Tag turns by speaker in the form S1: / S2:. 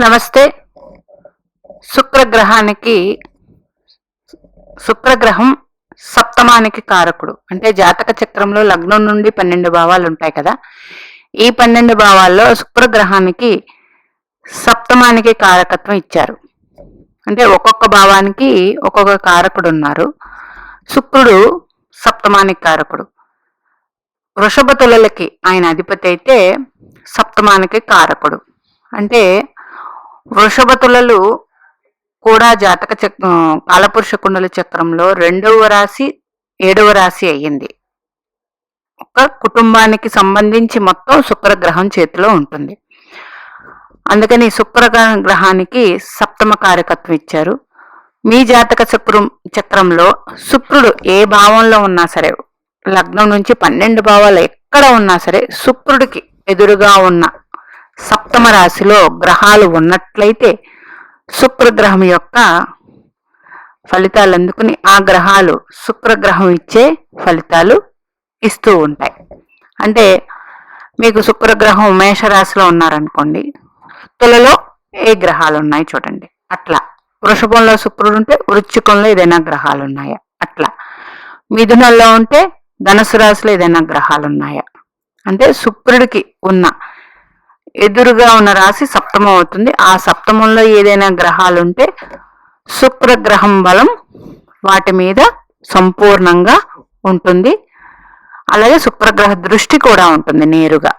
S1: నమస్తే. శుక్రగ్రహానికి శుక్రగ్రహం సప్తమానికి కారకుడు. అంటే జాతక చక్రంలో లగ్నం నుండి 12 భావాలు ఉంటాయి కదా. ఈ 12 భావాల్లో శుక్రగ్రహానికి సప్తమానికి కారకత్వం ఇచ్చారు. అంటే ఒక్కొక్క భావానికి ఒక్కొక్క కారకుడు ఉన్నారు. శుక్రుడు సప్తమానికి కారకుడు. వృషభ తులలకి ఆయన అధిపతి అయితే సప్తమానికి కారకుడు. అంటే వృషభ తులలు కూడా జాతక కాలపురుష కుండల చక్రంలో 2వ రాశి 7వ రాశి అయ్యింది. ఒక కుటుంబానికి సంబంధించి మొత్తం శుక్రగ్రహం చేతిలో ఉంటుంది. అందుకని శుక్రగ్రహానికి సప్తమ కారకత్వం ఇచ్చారు. మీ జాతక చక్రంలో శుక్రుడు ఏ భావంలో ఉన్నా సరే, లగ్నం నుంచి 12 భావాలు ఎక్కడ ఉన్నా సరే, శుక్రుడికి ఎదురుగా ఉన్న సప్తమ రాశిలో గ్రహాలు ఉన్నట్లయితే శుక్రగ్రహం యొక్క ఫలితాలు అందుకుని ఆ గ్రహాలు శుక్రగ్రహం ఇచ్చే ఫలితాలు ఇస్తూ ఉంటాయి. అంటే మీకు శుక్రగ్రహం మేషరాశిలో ఉన్నారనుకోండి, తులలో ఏ గ్రహాలు ఉన్నాయి చూడండి. అట్లా వృషభంలో శుక్రుడు ఉంటే వృశ్చికంలో ఏదైనా గ్రహాలు ఉన్నాయా, అట్లా మిథునంలో ఉంటే ధనుసు రాశిలో ఏదైనా గ్రహాలు ఉన్నాయా. అంటే శుక్రుడికి ఉన్న ఎదురుగా ఉన్న రాశి సప్తమం అవుతుంది. ఆ సప్తమంలో ఏదైనా గ్రహాలు ఉంటే శుక్రగ్రహం బలం వాటి మీద సంపూర్ణంగా ఉంటుంది. అలాగే శుక్రగ్రహ దృష్టి కూడా ఉంటుంది నేరుగా.